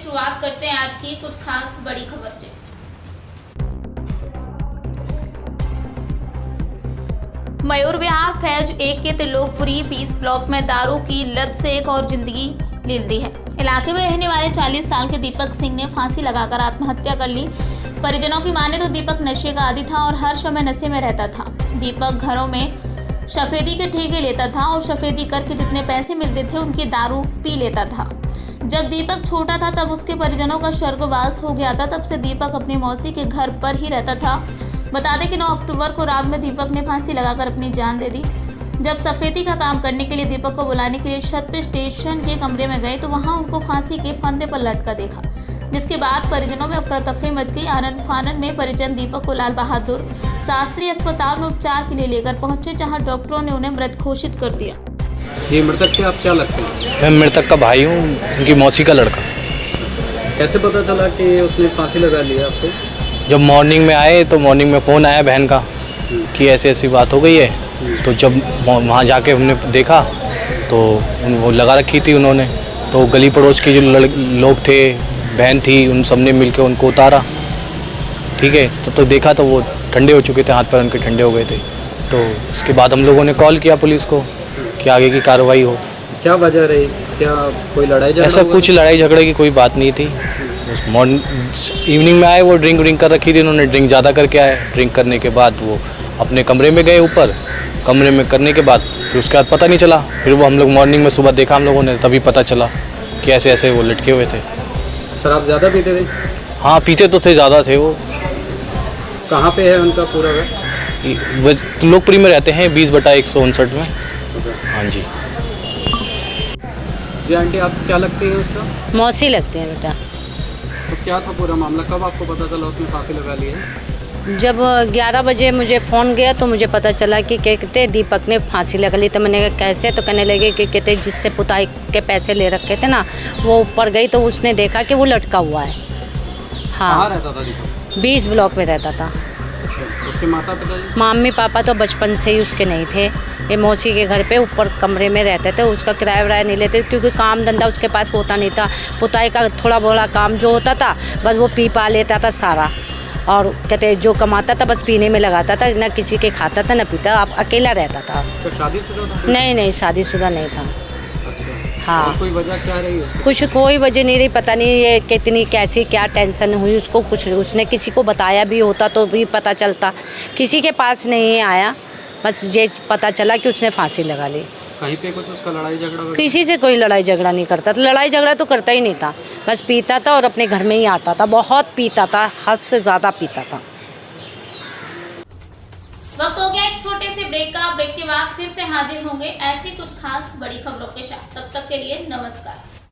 शुरुआत करते हैं आज की कुछ खास बड़ी खबर से। मयूर विहार फेज 1 के त्रिलोकपुरी 20 ब्लॉक में दारू की लत से एक और जिंदगी ले ली है। इलाके में रहने वाले 40 साल के दीपक सिंह ने फांसी लगाकर आत्महत्या कर ली। परिजनों की माने तो दीपक नशे का आदी था और हर समय नशे में रहता था। दीपक घरों में सफेदी के ठेके लेता था और सफेदी करके जितने पैसे मिलते थे उनकी दारू पी लेता था। जब दीपक छोटा था तब उसके परिजनों का स्वर्गवास हो गया था। तब से दीपक अपनी मौसी के घर पर ही रहता था। बता दें कि 9 अक्टूबर को रात में दीपक ने फांसी लगाकर अपनी जान दे दी। जब सफेदी का काम करने के लिए दीपक को बुलाने के लिए छत पे स्टेशन के कमरे में गए तो वहां उनको फांसी के फंदे पर लटका देखा, जिसके बाद परिजनों में अफरा तफरी मच गई। आनंद फानन में परिजन दीपक को लाल बहादुर शास्त्री अस्पताल में उपचार के लिए लेकर पहुंचे, जहां डॉक्टरों ने उन्हें मृत घोषित कर दिया। जी, मृतक से आप क्या लगते हैं? मैं मृतक का भाई हूँ, उनकी मौसी का लड़का। कैसे पता चला कि उसने फांसी लगा लिया आपको? जब मॉर्निंग में आए तो मॉर्निंग में फ़ोन आया बहन का कि ऐसी ऐसी बात हो गई है। तो जब वहाँ जाके हमने देखा तो वो लगा रखी थी उन्होंने। तो गली पड़ोस के जो लोग थे, बहन थी, उन सब ने मिल के उनको उतारा। ठीक है, तब तो देखा तो वो ठंडे हो चुके थे, हाथ पैर उनके ठंडे हो गए थे। तो उसके बाद हम लोगों ने कॉल किया पुलिस को कि आगे की कार्रवाई हो। क्या वजह रही? क्या कोई लड़ाई झगड़ा? ऐसा कुछ लड़ाई झगड़े की कोई बात नहीं थी। इवनिंग में आए, वो ड्रिंक कर रखी थी, उन्होंने ड्रिंक ज़्यादा करके आए। ड्रिंक करने के बाद वो अपने कमरे में गए ऊपर। कमरे में करने के बाद फिर उसके बाद पता नहीं चला। फिर वो हम लोग मॉर्निंग में सुबह देखा हम लोगों ने, तभी पता चला कि ऐसे ऐसे वो लटके हुए थे। शराब ज़्यादा पीते थे? हाँ, पीते तो थे, ज़्यादा थे वो। कहाँ पे है उनका पूरा घर? वो त्रिलोकपुरी में रहते हैं, 20/159 में। हाँ जी। जी आंटी, आप क्या लगती है उसका? मौसी लगते हैं बेटा। तो क्या था पूरा मामला? कब आपको पता चला उसने फांसी लगा ली है? जब 11 बजे मुझे फ़ोन गया तो मुझे पता चला कि कहते दीपक ने फांसी लगा ली। तो मैंने कहा कैसे? तो कहने लगे कि कहते जिससे पुताई के पैसे ले रखे थे ना, वो ऊपर गई तो उसने देखा कि वो लटका हुआ है। कहाँ हाँ, रहता था दीपक? 20 ब्लॉक में रहता था। अच्छा, उसके माता पिता जी? मम्मी पापा तो बचपन से ही उसके नहीं थे। ये मौसी के घर पे ऊपर कमरे में रहते थे। उसका किराया वराया नहीं लेते क्योंकि काम धंधा उसके पास होता नहीं था। पुताई का थोड़ा बड़ा काम जो होता था बस वो पी पा लेता था सारा। और कहते जो कमाता था बस पीने में लगाता था, ना किसी के खाता था ना पीता। आप अकेला रहता था। तो शादीशुदा था? नहीं, शादीशुदा नहीं था। अच्छा। हाँ। और कोई वजह क्या रही उसकी? कुछ कोई वजह नहीं रही, पता नहीं ये कितनी कैसी क्या टेंशन हुई उसको। कुछ उसने किसी को बताया भी होता तो भी पता चलता, किसी के पास नहीं आया। बस ये पता चला कि उसने फांसी लगा ली। कहीं पे कुछ उसका लड़ाई झगड़ा वगैरह? किसी से कोई लड़ाई झगड़ा नहीं करता था। लड़ाई झगड़ा तो करता ही नहीं था, बस पीता था और अपने घर में ही आता था। बहुत पीता था, हद से ज़्यादा पीता था। वक्त हो गया एक छोटे से ब्रेक का। ब्रेक के बाद फिर से हाजिर होंगे ऐसी कुछ खास बड़ी खबरों के साथ। तब तक के लिए नमस्कार।